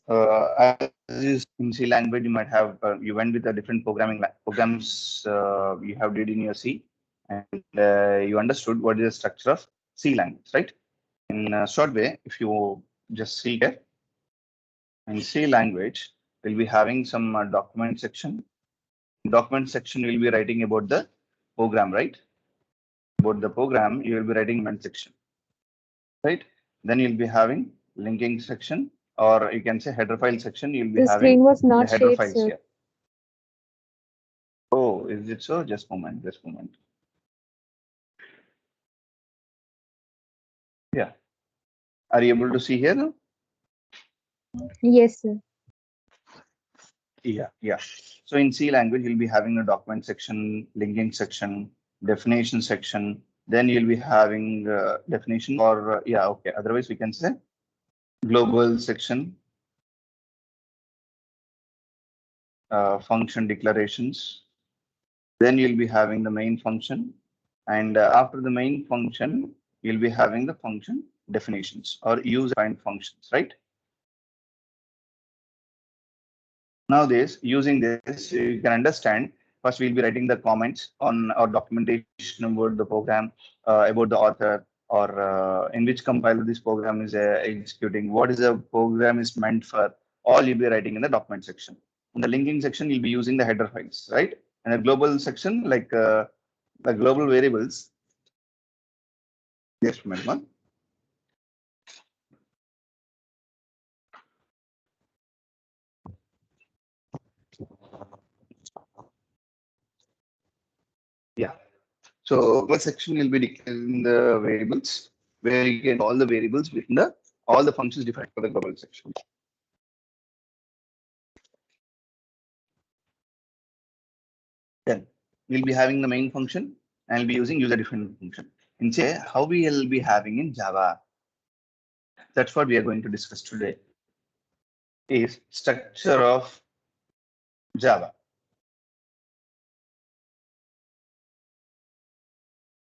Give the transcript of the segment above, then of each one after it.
as is in C language, you might have you went with a different programs you have did in your C, and you understood what is the structure of C language, right? In a short way, if you just see here in C language, we'll be having some document section. In document section, we'll be writing about the program, right? About the program, you will be writing one section, right? Then you'll be having linking section, or you can say header file section. You'll be The having screen was the not header shared, files sir. here. Oh, is it so? Just moment, just moment. Yeah. Are you able to see here now? Yes, sir. Yeah, yeah. So in C language, you'll be having a document section, linking section, definition section. Then you'll be having definition or yeah, okay. Otherwise, we can say global section, function declarations. Then you'll be having the main function, and after the main function, you'll be having the function definitions or user-defined functions, right? Nowadays, using this, you can understand. First, we'll be writing the comments on our documentation about the program, about the author, or in which compiler this program is executing, what is the program is meant for. All you'll be writing in the document section. In the linking section, you'll be using the header files, right? And the global section, like the global variables. Yes, madam. Yeah. So global section will be declaring the variables where you get all the variables within the all the functions defined for the global section. Then we'll be having the main function and we'll be using user defined function. And say how we will be having in Java. That's what we are going to discuss today. Is structure of Java.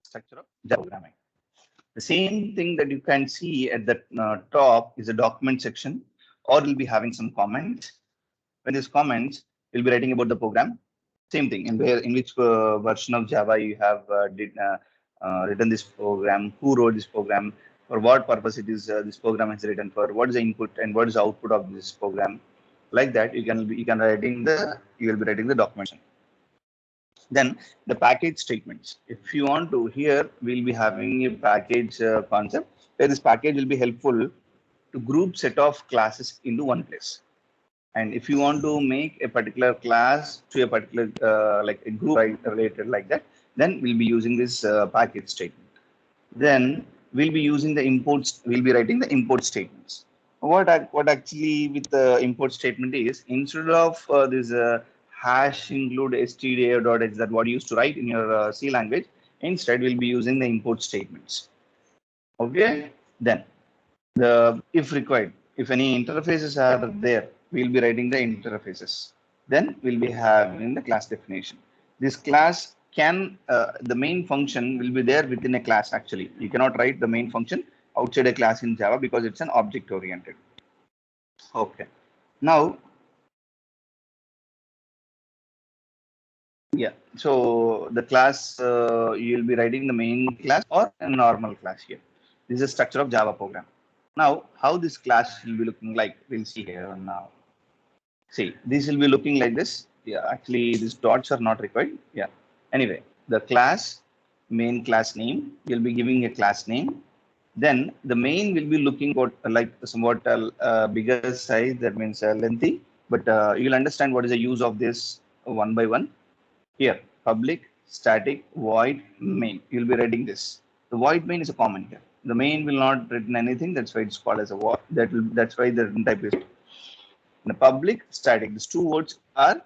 Structure of Java programming. The same thing that you can see at the top is a document section, or we'll be having some comments. When these comments, we'll be writing about the program. Same thing, in which version of Java you have written this program, who wrote this program, for what purpose it is this program is written for, what is the input and what is the output of this program. Like that, you will be writing the documentation. Then the package statements. If you want to, here we'll be having a package concept where this package will be helpful to group set of classes into one place. And if you want to make a particular class to a particular like a group related like that, then we'll be using this package statement. Then we'll be using the imports. We'll be writing the import statements. What actually with the import statement is, instead of this hash include stdio dot h that what you used to write in your C language, instead we'll be using the import statements. Okay. Then the if required, if any interfaces are there, we'll be writing the interfaces. Then we'll be having the class definition. This class can the main function will be there within a class. Actually, you cannot write the main function outside a class in Java because it's an object oriented. Okay. Now, yeah. So the class you'll be writing the main class or a normal class here. This is the structure of Java program. Now, how this class will be looking like, we'll see here now. See, this will be looking like this. Yeah, actually, these dots are not required. Yeah. Anyway, the class, main class name, you'll be giving a class name. Then the main will be looking for like somewhat bigger size. That means lengthy. But you'll understand what is the use of this one by one. Here, public, static, void, main. You'll be writing this. The void main is a common here. The main will not written anything. That's why it's called as a void. That's why the type is the public static. These two words are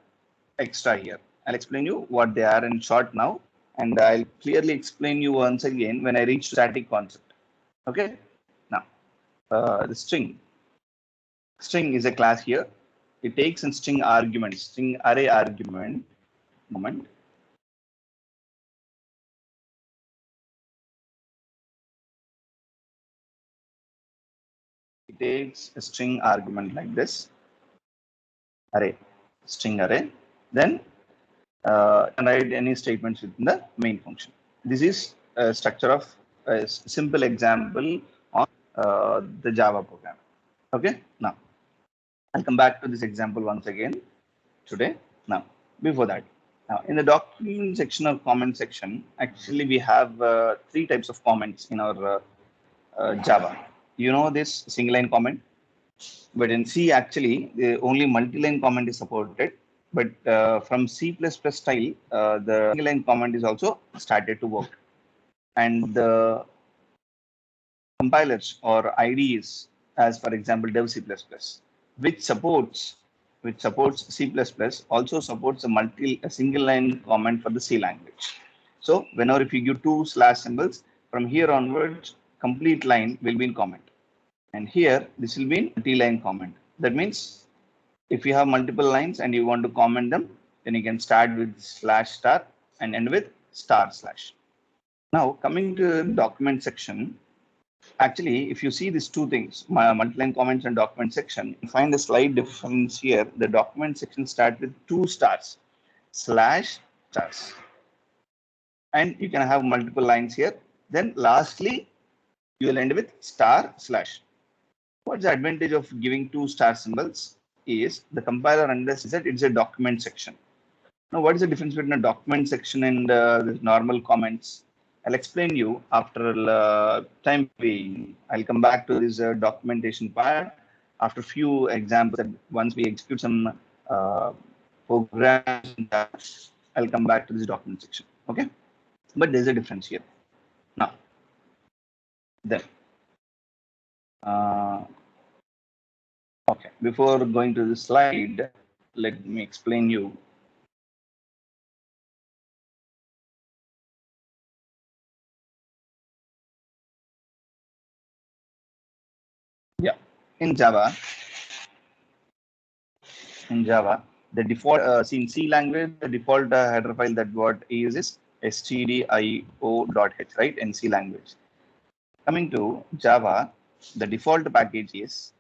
extra here. I'll explain you what they are in short now, and I'll clearly explain you once again when I reach static concept. Okay. Now, the string. String is a class here. It takes a string argument, string array argument. Moment. It takes a string argument like this. array, string array, then write any statements within the main function. This is a structure of a simple example on the Java program. Okay, now I'll come back to this example once again today. Now, before that, now in the document section or comment section, actually we have three types of comments in our Java. You know this single line comment, but in C actually the only multi-line comment is supported. But from C++ style, the single line comment is also started to work, and the compilers or IDEs, as for example Dev C++, which supports C++, also supports a single line comment for the C language. So whenever if you give two slash symbols, from here onwards, complete line will be in comment. And here, this will be in multi-line comment. That means if you have multiple lines and you want to comment them, then you can start with slash star and end with star slash. Now, coming to the document section, actually, if you see these two things, multi-line comments and document section, you find a slight difference here. The document section starts with two stars, slash stars. And you can have multiple lines here. Then lastly, you will end with star slash. What's the advantage of giving two star symbols is the compiler understands that it's a document section. Now, what is the difference between a document section and the normal comments? I'll explain you after time being. I'll come back to this documentation part after a few examples. That once we execute some programs, I'll come back to this document section. Okay, but there's a difference here. Now, then. Okay, before going to the slide, let me explain you. Yeah, in Java, the default in C language, the default header file that what is stdio.h, right? In C language. Coming to Java, the default package is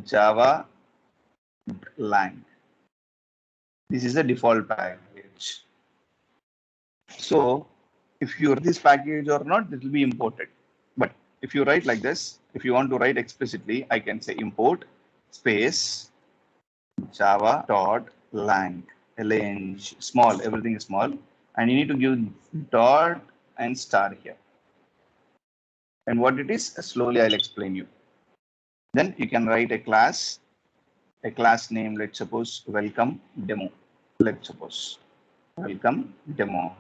Java lang. This is the default package. So if you write this package or not, it will be imported. But if you write like this, if you want to write explicitly, I can say import space java.lang, lang, small, everything is small, and you need to give dot and star here. And what it is, slowly I'll explain you. Then you can write a class name, let's suppose welcome demo. Let's suppose welcome demo.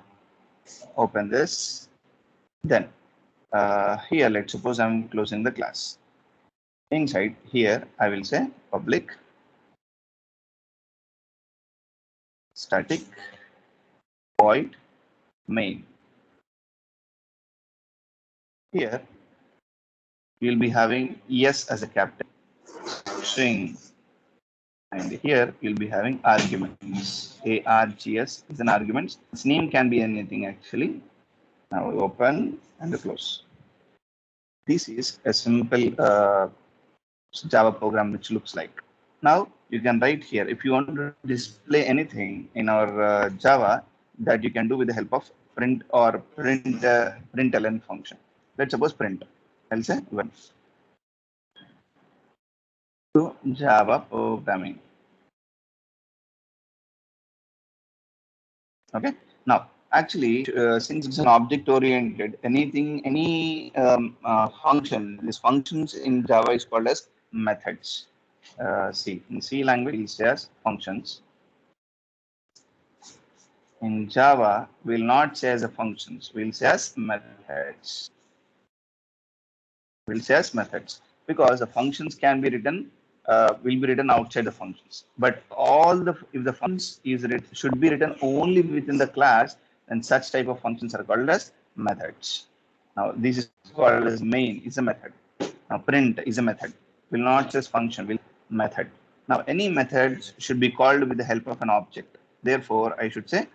Open this. Then here, let's suppose I'm closing the class. Inside here, I will say public static void main. Here, we'll be having yes as a capital string. And here you'll be having arguments. Args is an argument. Its name can be anything actually. Now open and close. This is a simple Java program which looks like. Now you can write here if you want to display anything in our Java that you can do with the help of print or println function. Let's suppose print. I'll say when to Java programming. Okay. Now, actually, since it's an object-oriented, any function, these functions in Java is called as methods. C in C language, it says functions. In Java, we'll not say as a functions, we'll say as methods. We'll say as methods because the functions can be written, will be written outside the functions. But if the functions should be written only within the class, then such type of functions are called as methods. Now this is called as main is a method. Now print is a method. Will not just function, will method. Now any methods should be called with the help of an object. Therefore, I should say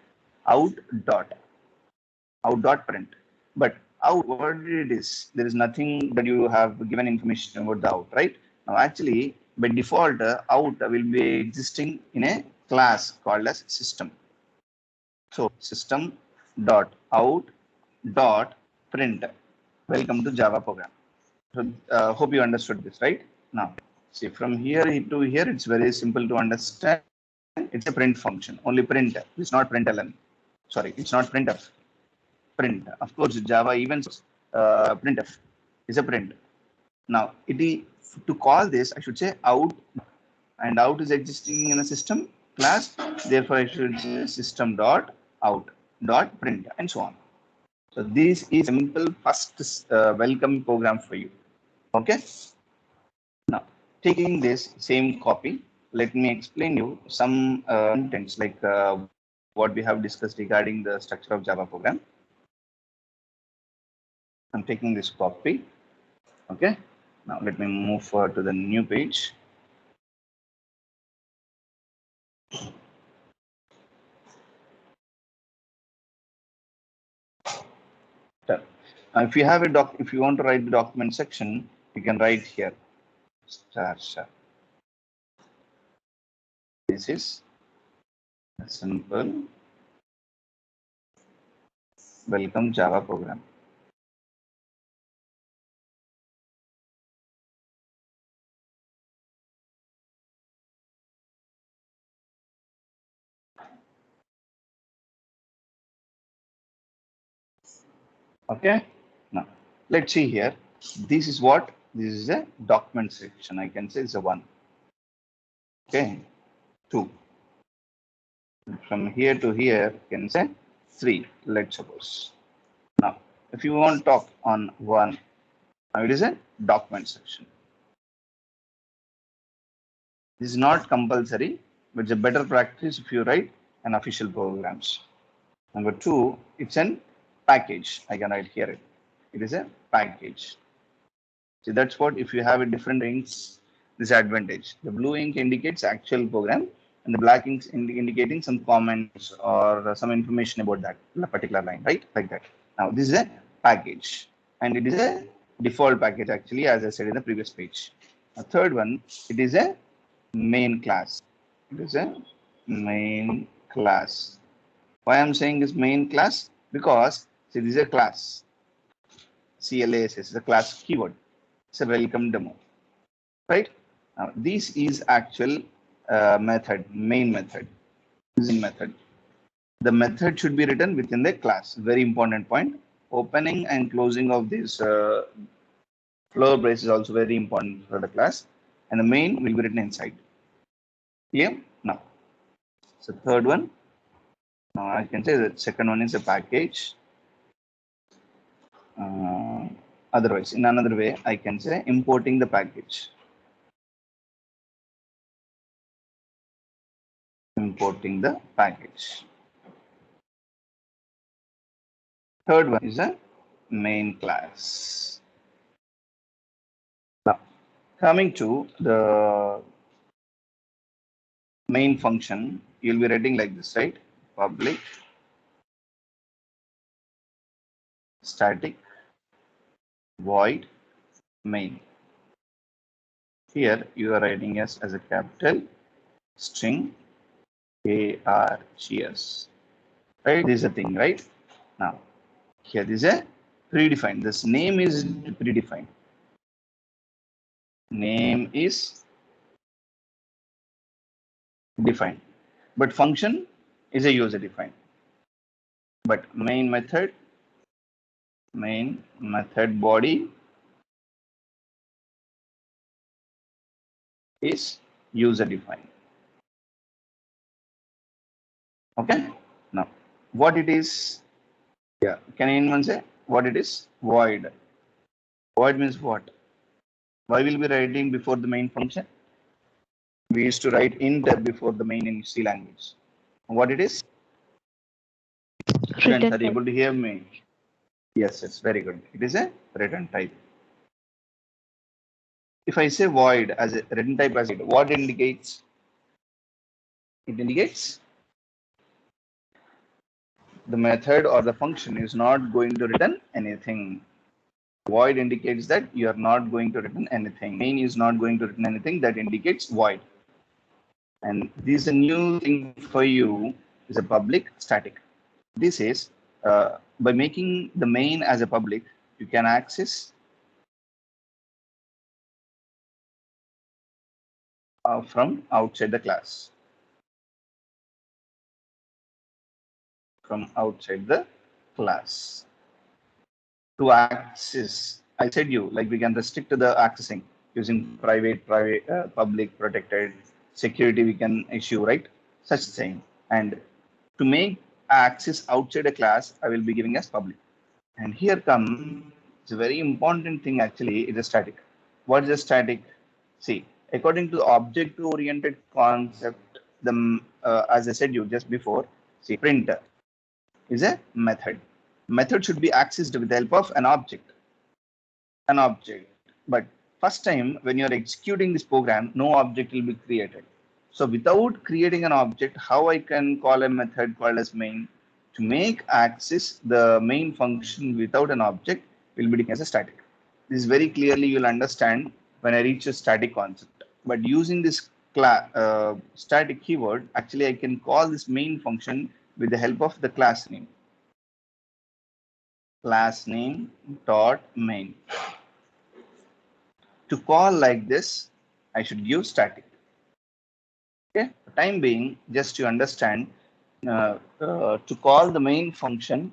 out dot print. But out, what it is, there is nothing that you have given information about the out, right? Now, actually, by default, out will be existing in a class called as system. So, system dot out dot print. Welcome to Java program. So, hope you understood this, right? Now, see, from here to here, it's very simple to understand. It's a print function, only print. It's not println. Sorry, it's not printf. Print. Of course, Java even printf is a print. Now, it is to call this, I should say out, and out is existing in a system class. Therefore, I should say system dot out dot print and so on. So this is simple first welcome program for you. Okay. Now, taking this same copy, let me explain you some contents like what we have discussed regarding the structure of Java program. I'm taking this copy. Okay. Now let me move forward to the new page. If you have a if you want to write the document section, you can write here. Star. This is a simple welcome Java program. Okay. Now let's see here. This is what this is a document section. I can say it's a 1. Okay. 2. From here to here, you can say 3. Let's suppose. Now, if you want to talk on 1, now it is a document section. This is not compulsory, but it's a better practice if you write an official programs. Number 2, it's an package. I can write here. It is a package. See, that's what if you have a different inks, disadvantage. The blue ink indicates actual program, and the black ink indicating some comments or some information about that particular line, right? Like that. Now, this is a package, and it is a default package actually, as I said in the previous page. The third one, it is a main class. It is a main class. Why I'm saying is main class? Because see, this is a class. CLAS is a class keyword. It's a welcome demo, right? Now, this is actual method, main method, using method. The method should be written within the class. Very important point. Opening and closing of this floor brace is also very important for the class, and the main will be written inside. Yeah. Now, so third one, I can say the second one is a package. Otherwise, in another way, I can say importing the package. Importing the package. Third one is a main class. Now, coming to the main function, you'll be writing like this, right? Public static void main. Here you are writing as a capital string ARGS. Right? This is a thing, right? Now, here this is a predefined. This name is predefined. Name is defined, but function is a user defined. But main method body is user defined. Okay. Now, what it is? Yeah. Can anyone say what it is? Void. Void means what? Why will be writing before the main function? We used to write int before the main in C language. What it is? Students, are you able to hear me? Yes, it's very good. It is a return type. If I say void as a return type, as what it indicates? It indicates the method or the function is not going to return anything. Void indicates that you are not going to return anything. Main is not going to return anything, that indicates void. And this is a new thing for you, is a public static. This is by making the main as a public, you can access from outside the class. From outside the class. To access, I said you, like we can restrict to the accessing using private, public, protected, security we can issue, right? Such thing. And to make access outside a class, I will be giving as public. And here comes it's a very important thing actually, it is static. What is a static? See, according to the object-oriented concept, the as I said you just before, see, printer is a method. Method should be accessed with the help of an object. An object. But first time when you're executing this program, no object will be created. So without creating an object, how I can call a method called as main? To make access the main function without an object will be taken as a static. This is very clearly you'll understand when I reach a static concept. But using this static keyword, actually I can call this main function with the help of the class name. Class name dot main. To call like this, I should give static. Okay, for time being, just to understand, to call the main function,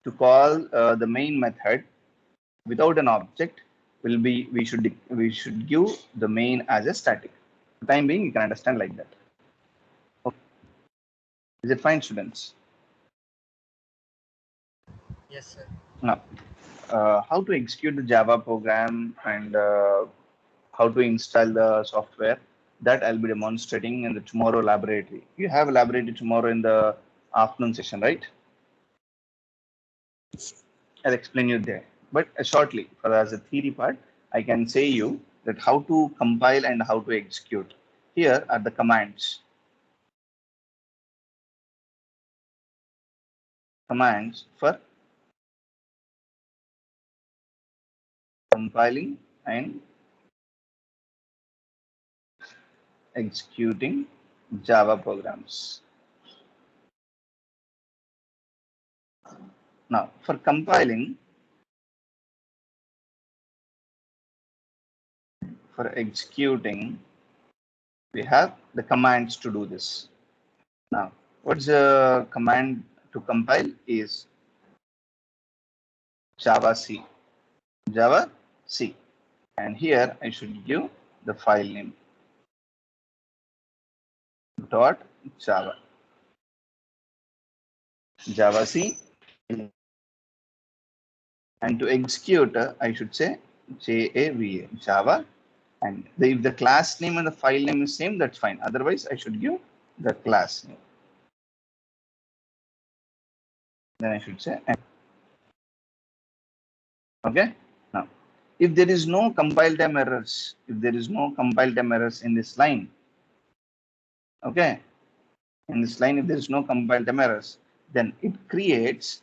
to call the main method without an object will be we should give the main as a static. For time being, you can understand like that. Okay. Is it fine, students? Yes, sir. Now, how to execute the Java program and how to install the software, that I'll be demonstrating in the tomorrow laboratory. You have a laboratory tomorrow in the afternoon session, right? I'll explain you there. But shortly, for as a theory part, I can say you that how to compile and how to execute. Here are the commands. Commands for compiling and executing Java programs. Now, for compiling, for executing, we have the commands to do this. Now, what's the command to compile is Java C. Java C. And here I should give the file name dot Java. Java C. And to execute, I should say Java, Java. And if the class name and the file name is same, that's fine. Otherwise, I should give the class name. Then I should say, okay. Now, if there is no compile time errors, if there is no compile time errors in this line, okay, in this line, if there is no compile time errors, then it creates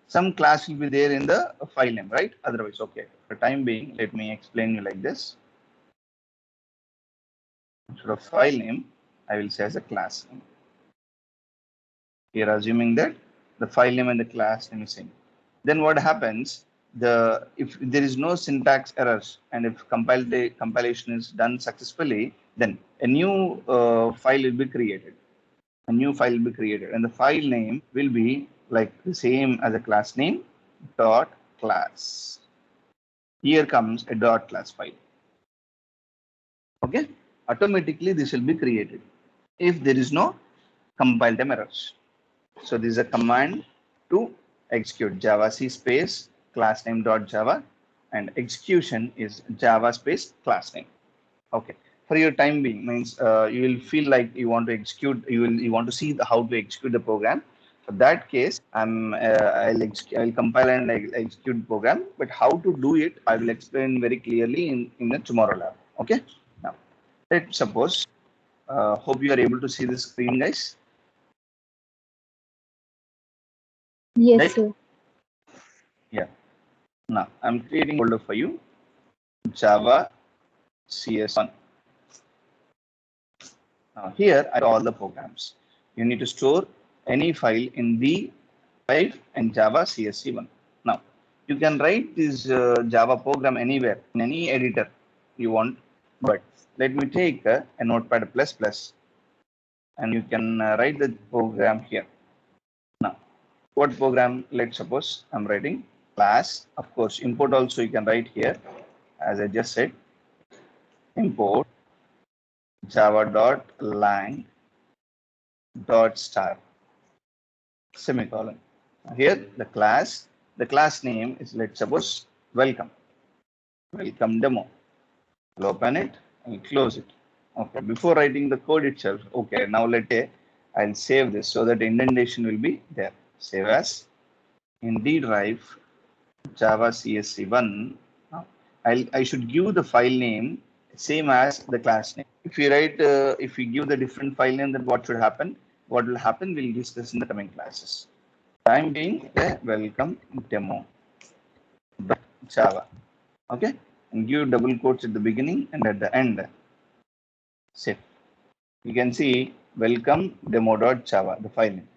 some class will be there in the file name, right? Otherwise, okay. For time being, let me explain you like this. Instead of file name, I will say as a class name. Here, assuming that the file name and the class name is same. Then what happens? If there is no syntax errors and if compilation is done successfully, then a new file will be created. A new file will be created, and the file name will be like the same as a class name dot class. Here comes a dot class file. Okay, automatically this will be created if there is no compile time errors. So this is a command to execute Java C space class name dot Java, and execution is Java space class name. Okay. For your time being means you will feel like you want to execute, you want to see how to execute the program. For that case, I'll compile and execute the program, but how to do it, I will explain very clearly in the tomorrow lab. Okay. Now, let's suppose, hope you are able to see the screen, guys. Yes, Right? sir. Yeah. Now I'm creating folder for you. Java CS1. Now here are all the programs. You need to store any file in the drive and Java CSC1. Now you can write this Java program anywhere in any editor you want, but let me take a Notepad++ and you can write the program here. Now, what program? Let's suppose I'm writing class. Of course, import also you can write here, as I just said, import java.lang dot star semicolon. Here the class name is, let's suppose, welcome demo. I'll open it and close it. Okay, before writing the code itself, okay, now I'll save this so that indentation will be there. Save as in D drive Java CSC1. I should give the file name same as the class name. If you if you give the different file name, then what should happen? What will happen? We'll discuss in the coming classes. Time being a welcome demo Java. Okay, and give double quotes at the beginning and at the end. Save. You can see welcome demo.java, the file name.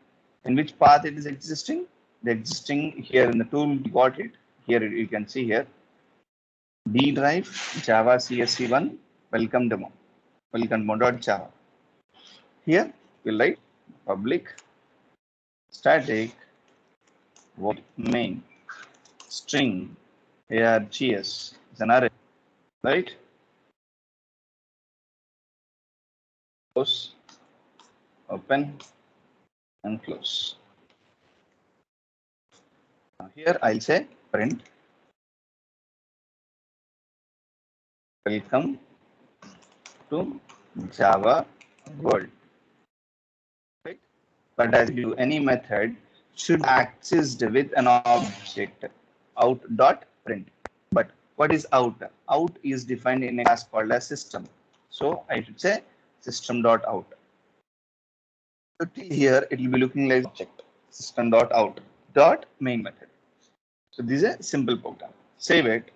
In which path it is existing? The existing here in the tool, you got it. Here you can see here D drive Java CSC1 welcome demo.java. Here we'll write public static void main string args is an array, right? Close, open, and close. Now here I'll say print welcome to Java world. Right? But as you any method should accessed with an object out.print. But what is out? Out is defined in a class called as system. So I should say system.out. So here it will be looking like object system.out dot main method. So this is a simple program. Save it.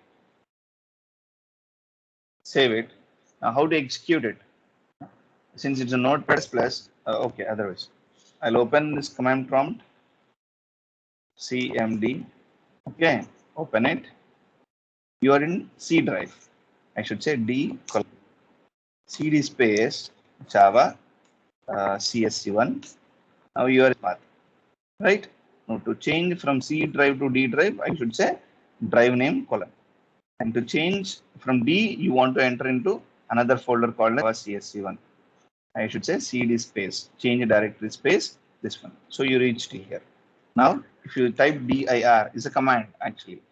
Save it. Now how to execute it? Since it's a Notepad++, okay, otherwise I'll open this command prompt cmd. Okay, open it. You are in C drive. I should say D CD space Java CSC1. Now you are path, right? Now to change from C drive to D drive, I should say drive name colon. And to change from D, you want to enter into another folder called Java CSC1. I should say CD space, change directory space, this one. So you reached here. Now, if you type dir is a command actually.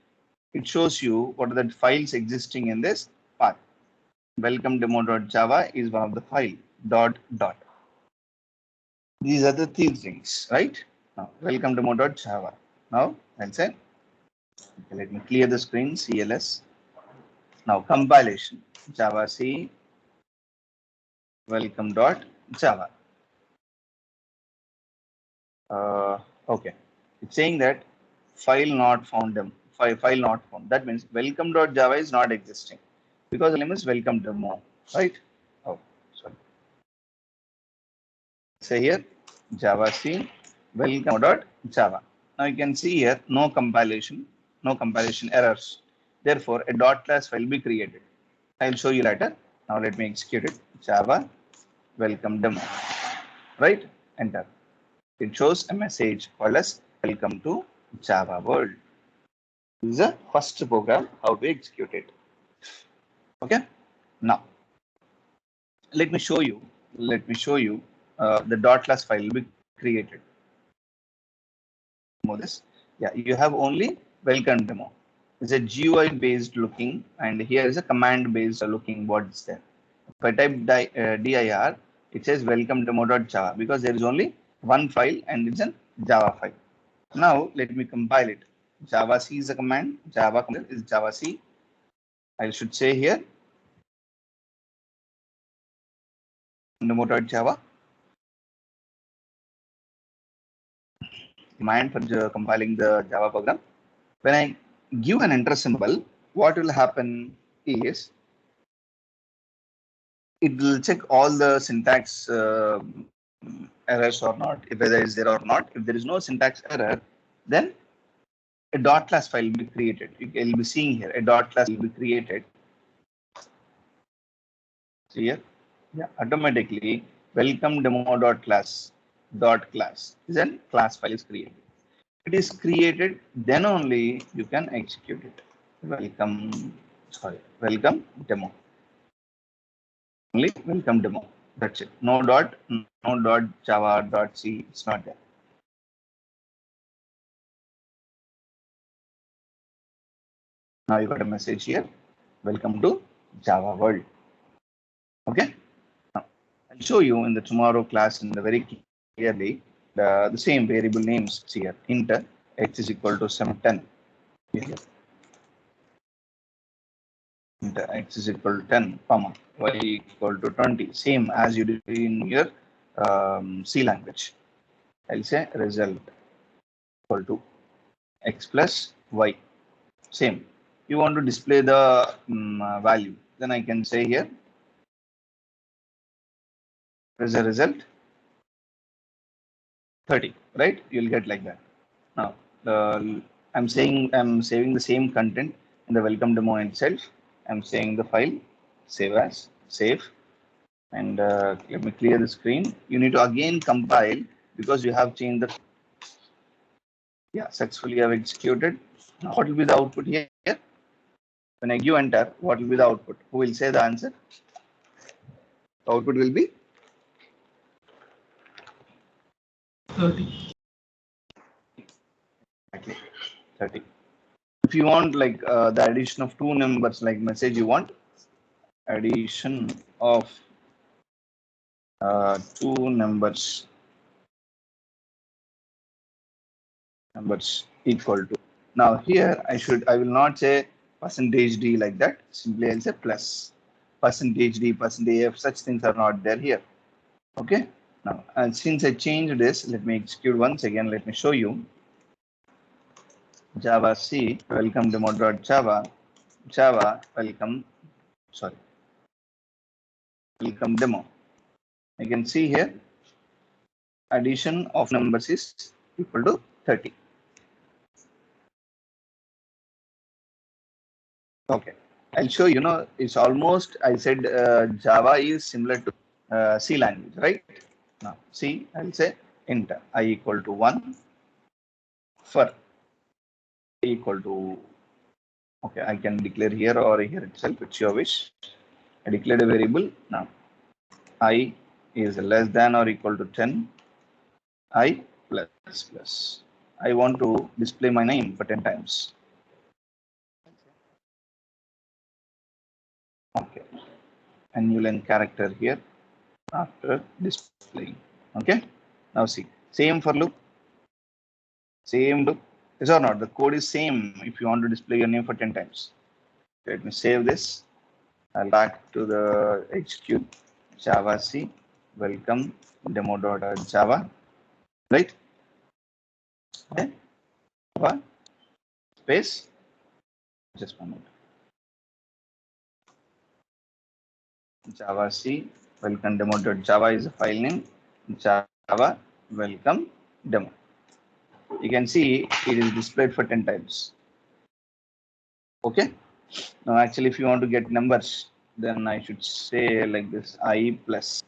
It shows you what are the files existing in this path. Welcome demo.java is one of the file dot. These are the three things, right? Now, welcome demo.java. Now, I'll say, okay, let me clear the screen, CLS. Now, compilation, Java C, welcome.java. Okay, it's saying that file not found file not found. That means welcome.java is not existing because the name is welcome demo, right? Oh, sorry. Say here Java C welcome.java. Now you can see here no compilation errors. Therefore, a dot class file will be created. I'll show you later. Now let me execute it. Java welcome demo. Right? Enter. It shows a message called as welcome to Java world. This is the first program how to execute it. Okay. Now let me show you. The dot class file will be created. This, yeah, you have only welcome demo. It's a GUI based looking, and here is a command based looking what's there. If I type dir, it says welcome demo.java because there is only one file and it's a Java file. Now let me compile it. Java C is a command. Java command is Java C. I should say here demo.java. command for compiling the Java program. When I give an enter symbol, what will happen is it will check all the syntax errors or not, if whether is there or not. If there is no syntax error, then a dot class file will be created. You will be seeing here a dot class will be created. So here, yeah, automatically welcome demo dot class then class file is created. It is created, then only you can execute it. Welcome demo. Only welcome demo. That's it. No dot Java dot C. It's not there. Now you got a message here. Welcome to Java world. Okay. Now I'll show you in the tomorrow class in the very clearly the same variable names here. Int x is equal to 710. Here. Int x is equal to 10, comma y equal to 20. Same as you did in your C language. I'll say result equal to x plus y. Same. You want to display the value, then I can say here as a result 30, right? You'll get like that. Now I'm saving the same content in the welcome demo itself. I'm saying the file save, and let me clear the screen. You need to again compile because you have changed the. Yeah, successfully have executed. Now, what will be the output here? When I give enter, what will be the output? Who will say the answer? The output will be 30. Okay, 30. If you want like the addition of two numbers, like message you want addition of two numbers equal to. Now here I will not say %d like that. Simply I'll say plus %d, %f. Such things are not there here. Okay. Now, and since I changed this, let me execute once again. Let me show you. Java C welcome demo.java welcome demo. You can see here addition of numbers is equal to 30. Okay, I'll show you. Know it's almost, I said Java is similar to C language, right? Now C, I'll say int I equal to 1 for equal to. Okay, I can declare here or here itself. It's your wish. I declared a variable. Now I is less than or equal to 10. I plus. I want to display my name for 10 times. Okay. Annual character here after displaying. Okay. Now see. Same for loop. Same loop. Is or not? The code is same if you want to display your name for 10 times. Let me save this. I'll back to the execute Java C welcome demo.java. Right? Okay. Java space. Just one minute. Java C welcome demo.java is a file name. Java welcome demo. You can see it is displayed for 10 times. Okay. Now, actually, if you want to get numbers, then I should say like this I plus.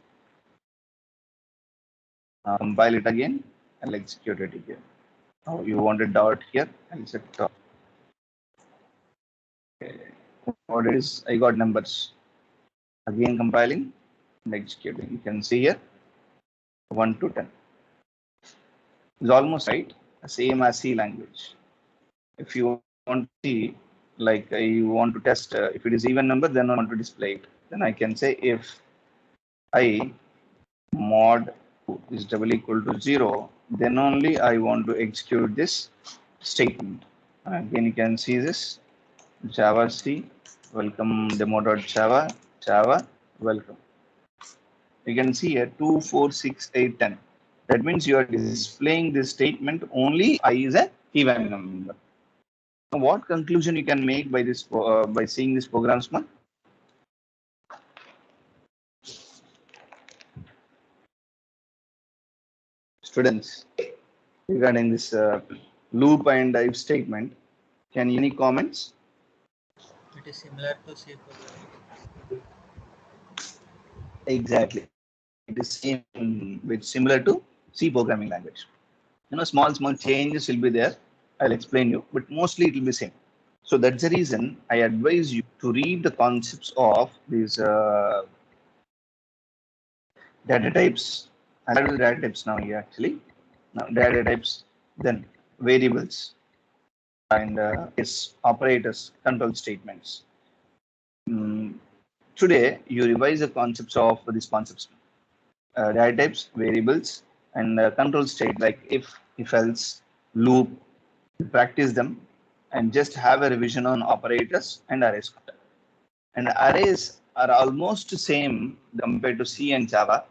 Compile it again and execute it again. Now, you want a dot here, I'll set dot. Okay. What it is, I got numbers. Again, compiling and executing. You can see here 1 to 10. It's almost right, same as C language. If you want to see, like you want to test if it is even number, then I want to display it. Then I can say if I mod is double equal to 0, then only I want to execute this statement. Again, you can see this Java C welcome demo.java Java welcome. You can see here 2, 4, 6, 8, 10. That means you are displaying this statement only I is a even number. Now, what conclusion you can make by this by seeing this program, Smart? Students, regarding this loop and if statement, can any comments? It is similar to C program. Exactly. It is same with similar to C programming language. Small changes will be there. I'll explain you, but mostly it will be same. So that's the reason I advise you to read the concepts of these data types. And I will data types now here actually. Now data types, then variables and operators, control statements. Today you revise the concepts of these concepts, data types, variables, and control state like if else, loop. Practice them and just have a revision on operators and arrays. And arrays are almost same compared to C and Java.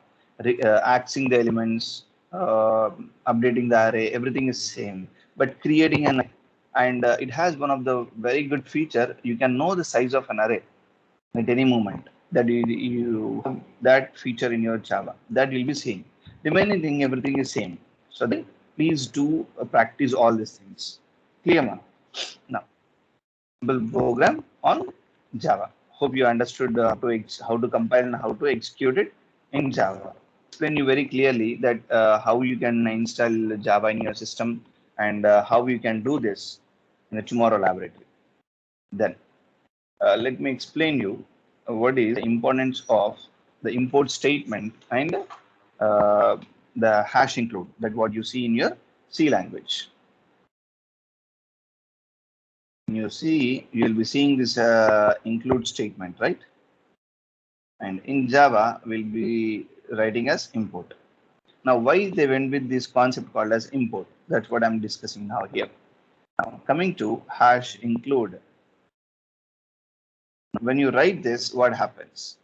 Accessing the elements, updating the array, everything is same. But creating and it has one of the very good feature. You can know the size of an array at any moment. That you have that feature in your Java. That will be same. Remaining thing, everything is same. So then please do practice all these things. Clear, man? Now, program on Java. Hope you understood how to compile and how to execute it in Java. Explain you very clearly that how you can install Java in your system and how you can do this in the tomorrow laboratory. Then let me explain you what is the importance of the import statement and the hash include, that what you see in your C language. You see, you'll be seeing this include statement, right? And in Java, we'll be writing as import. Now, why they went with this concept called as import? That's what I'm discussing now here. Now, coming to hash include. When you write this, what happens?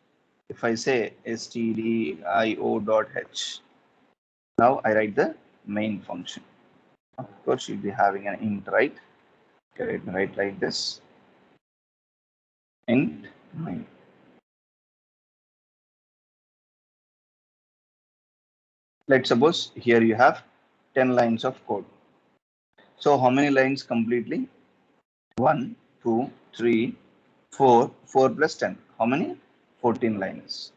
If I say stdio.h, now I write the main function. Of course, you'll be having an int, right? Okay, let me write like this. Int main. Let's suppose here you have 10 lines of code. So how many lines completely? 1, 2, 3, 4, 4 plus 10. How many? 14 lines.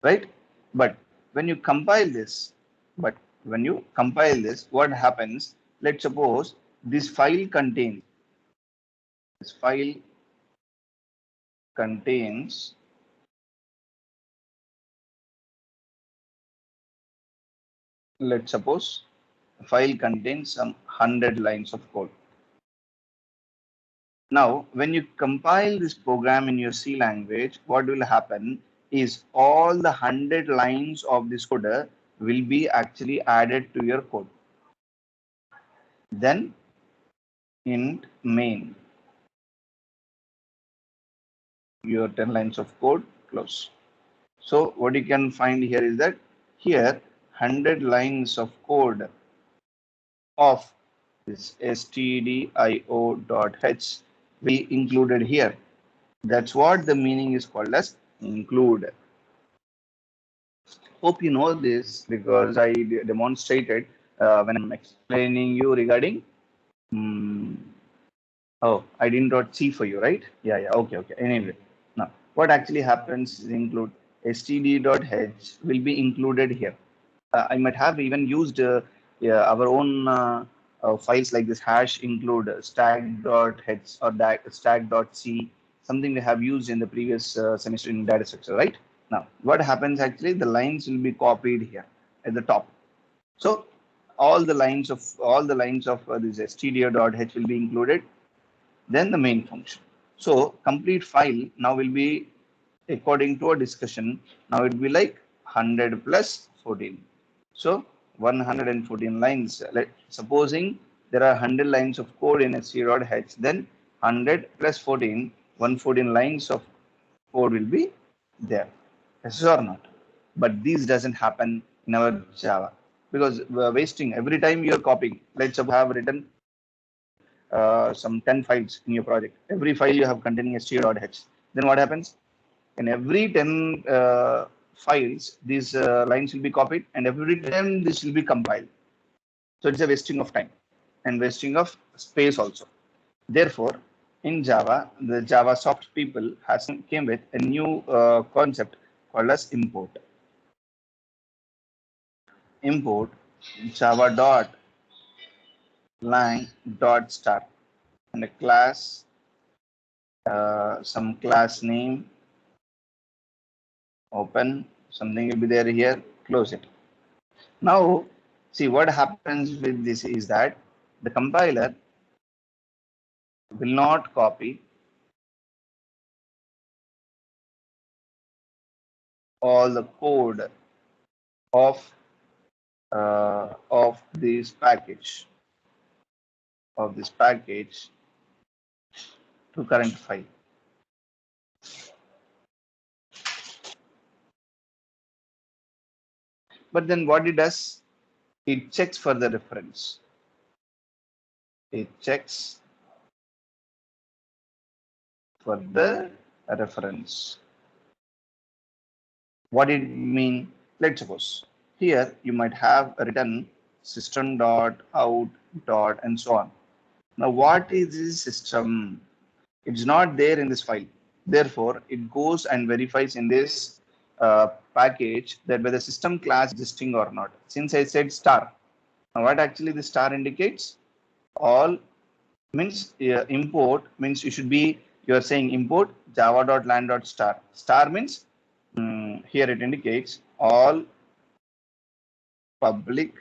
Right? But when you compile this, what happens? Let's suppose this file contains let's suppose the file contains some 100 lines of code. Now, when you compile this program in your C language, what will happen is all the 100 lines of this code will be actually added to your code. Then int main, your 10 lines of code close. So what you can find here is that here 100 lines of code of this stdio.h be included here. That's what the meaning is called as include. Hope you know this because I demonstrated when I'm explaining you regarding. Oh, I didn't dot C for you, right? Yeah. Okay. Anyway, now what actually happens is include std.h will be included here. I might have even used yeah, our own files like this hash include stack.h or stack.c, something we have used in the previous semester in data structure, right? Now, what happens actually, the lines will be copied here at the top. So all the lines of this stdio.h will be included, then the main function. So complete file now will be according to a discussion. Now it will be like 100 plus 14. So 114 lines. Supposing there are 100 lines of code in stdio.h, then 100 plus 14, 114 lines of code will be there. Yes or not? But this doesn't happen in our Java because wasting every time you're copying. Let's suppose have written some 10 files in your project. Every file you have containing str.h. Then what happens? In every 10 files, these lines will be copied, and every time this will be compiled. So it's a wasting of time and wasting of space also. Therefore, in Java, the JavaSoft people came with a new concept called as import. Import java dot lang dot star and a class, some class name, open, something will be there here, close it. Now, see what happens with this is that the compiler will not copy all the code of this package to current file. But then what it does, it checks for the reference. It checks for the reference. What it mean? Let's suppose here you might have written system dot out dot and so on. Now what is this system? It's not there in this file. Therefore, it goes and verifies in this package that whether system class existing or not. Since I said star, now what actually the star indicates? All means import means you are saying import java.lang.star. Star means here it indicates all public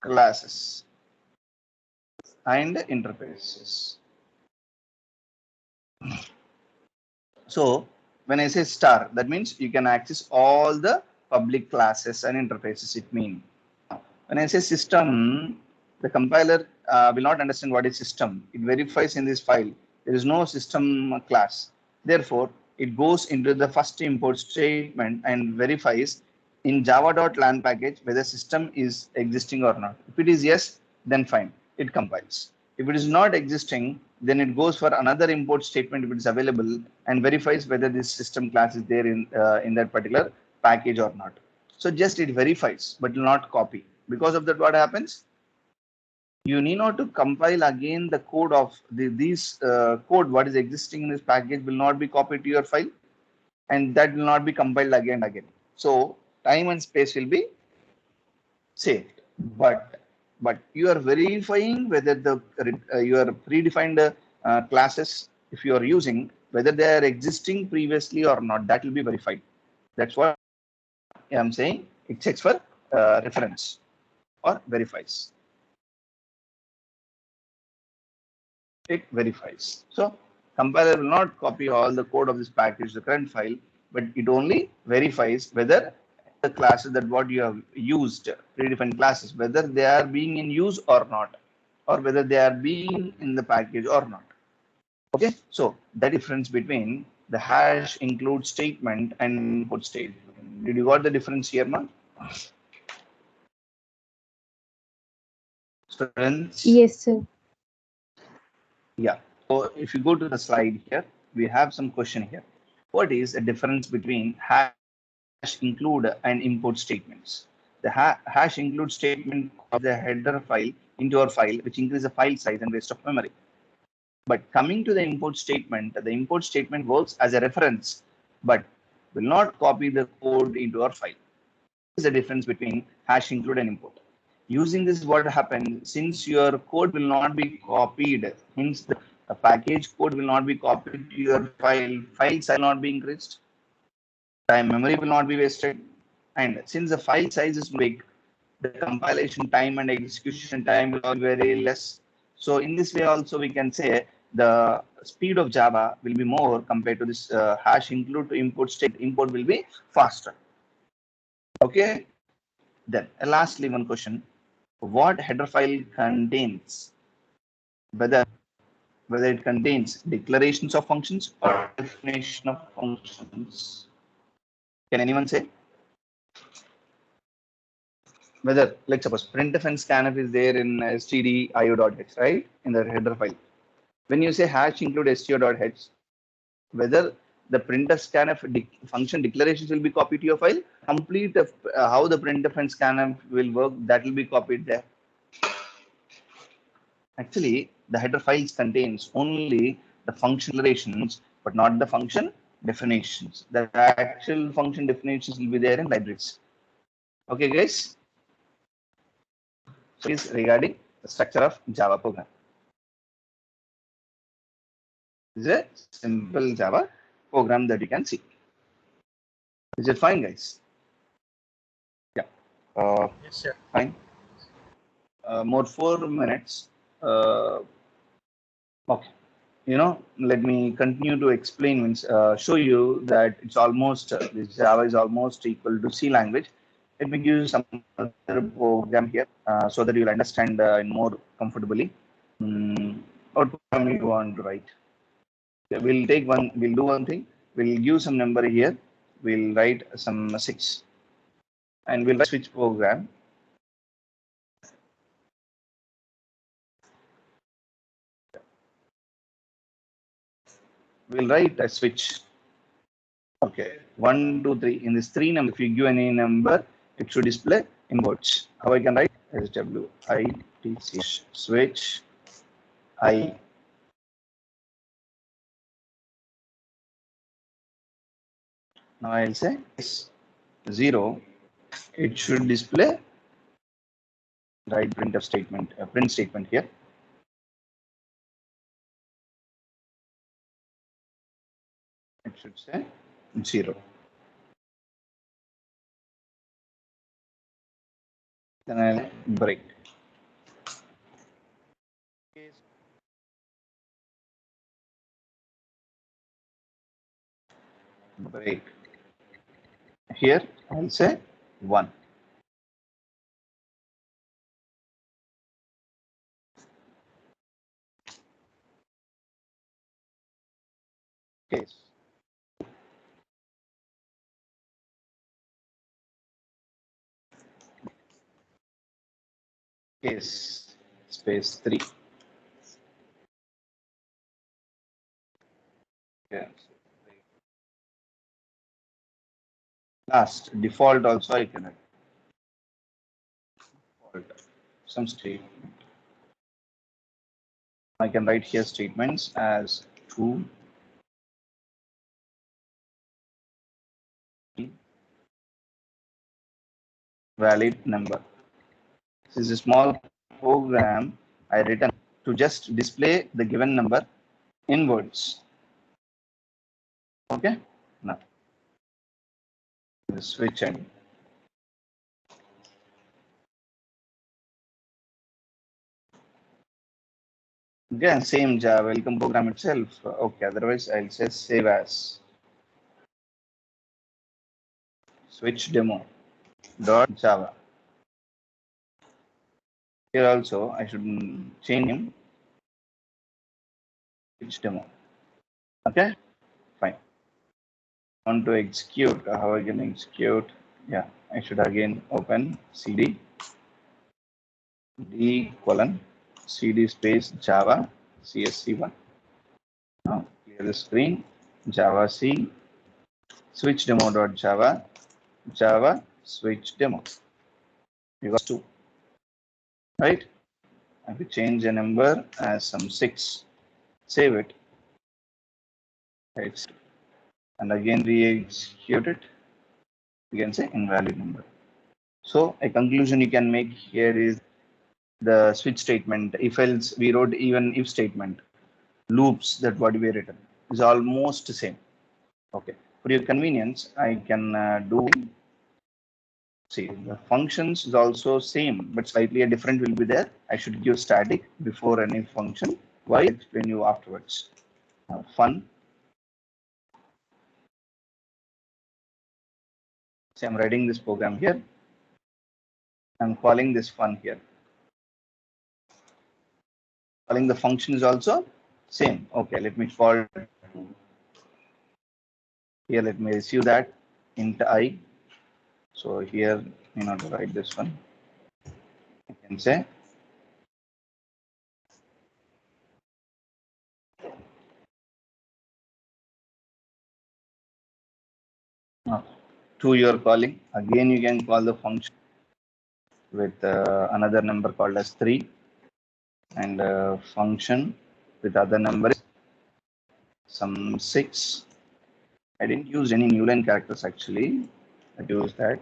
classes and interfaces. So when I say star, that means you can access all the public classes and interfaces it means. When I say system, the compiler will not understand what is system. It verifies in this file. There is no system class. Therefore, it goes into the first import statement and verifies in java.lang package whether system is existing or not. If it is yes, then fine, it compiles. If it is not existing, then it goes for another import statement if it is available and verifies whether this system class is there in that particular package or not. So just it verifies, but will not copy. Because of that, what happens? You need not to compile again the code of these code what is existing in this package will not be copied to your file, and that will not be compiled again and again. So time and space will be saved. But you are verifying whether the your predefined classes, if you are using, whether they are existing previously or not, that will be verified. That's what I'm saying. It checks for reference or verifies. It verifies. So compiler will not copy all the code of this package to the current file, but it only verifies whether the classes that what you have used, predefined classes, whether they are being in use or not, or whether they are being in the package or not. Okay, so the difference between the hash include statement and input statement. Did you got the difference here, man? Students? Yes, sir. Yeah. So if you go to the slide here, we have some question here. What is the difference between hash include and import statements? The hash include statement of the header file into your file, which increase the file size and waste of memory. But coming to the import statement works as a reference, but will not copy the code into our file. This is the difference between hash include and import. Using this, what happens, since your code will not be copied, hence the package code will not be copied to your file size will not be increased, time memory will not be wasted, and since the file size is big, the compilation time and execution time will be very less. So in this way also we can say the speed of Java will be more compared to this hash include to import state. Import will be faster. Okay. Then lastly, one question: what header file contains? Whether it contains declarations of functions or definition of functions. Can anyone say? whether, like suppose printf and scanf is there in stdio.h, right? In the header file. When you say hash include sto.h, whether the printf scanf function declarations will be copied to your file, complete how the printf and scanf will work, that will be copied there. Actually, the header files contains only the function declarations, but not the function definitions. The actual function definitions will be there in libraries. Okay, guys. So is regarding the structure of Java program. This is a simple Java program that you can see. Is it fine, guys? Yeah. Yes, sir. Fine. More 4 minutes. Okay. Let me continue to explain, show you that it's almost, this Java is almost equal to C language. Let me give you some other program here so that you'll understand more comfortably. What program you want to write? We'll do one thing. We'll give some number here. We'll write some 6 and we'll write switch program. We'll write a switch. Okay, 1, 2, 3. In this 3 number, if you give any number, it should display in words. How I can write? SWITC switch I. Now I'll say 0. It should display right printf statement, print statement here. It should say 0. Then I'll break. Break. Here I'll say 1. Case. Case space 3. Yeah. Last default also I can write. Default. Some statement. I can write here statements as 2, valid number. This is a small program I written to just display the given number in words. Okay, now switch end. Again, same Java welcome program itself. Okay, otherwise I'll say save as switch demo dot Java. Here also I should change him switch demo. Okay, fine. Want to execute? How I can execute? Yeah, I should again open cd d colon cd space Java csc1. Now clear the screen. Java C switch demo.java Java switch demo. You got 2, right? I will change a number as some 6. Save it. Right. And again re-execute it. You can say invalid number. So a conclusion you can make here is the switch statement, if else we wrote even if statement, loops that what we written is almost the same. Okay, for your convenience, I can do, see the functions is also same, but slightly a different will be there. I should give static before any function. Why? I'll explain you afterwards. Fun. See, I'm writing this program here. I'm calling this fun here. Calling the function is also same. Okay, let me call here. Let me receive that int I. So here, you know, to write this one. can say. To your calling, again you can call the function with another number called as 3 and function with other number some 6. I didn't use any new line characters actually. I used that.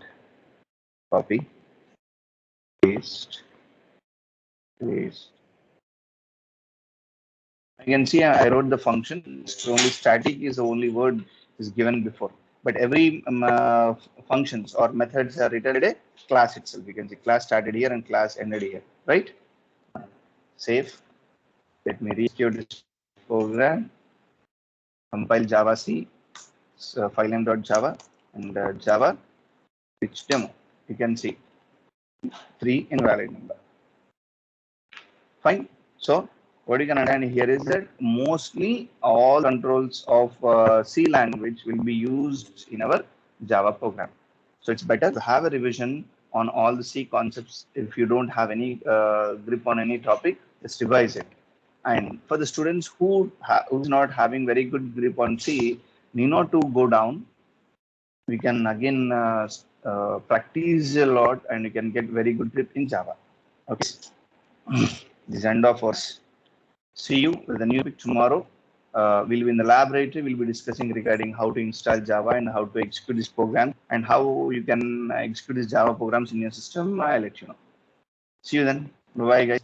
Copy, paste, paste. You can see I wrote the function. So only static is the only word is given before. But every functions or methods are written at a class itself. You can see class started here and class ended here, right? Save. Let me re-execute this program. Compile Java C, so filename.java and Java which demo. You can see 3 invalid number. Fine. So what you can understand here is that mostly all controls of C language will be used in our Java program. So it's better to have a revision on all the C concepts. If you don't have any grip on any topic, just revise it. And for the students who's not having very good grip on C, need not to go down. We can again practice a lot and you can get very good grip in Java. Okay. This is end of us. See you with a new topic tomorrow. We'll be in the laboratory. We'll be discussing regarding how to install Java and how to execute this program and how you can execute these Java programs in your system. I'll let you know. See you then. Bye, guys.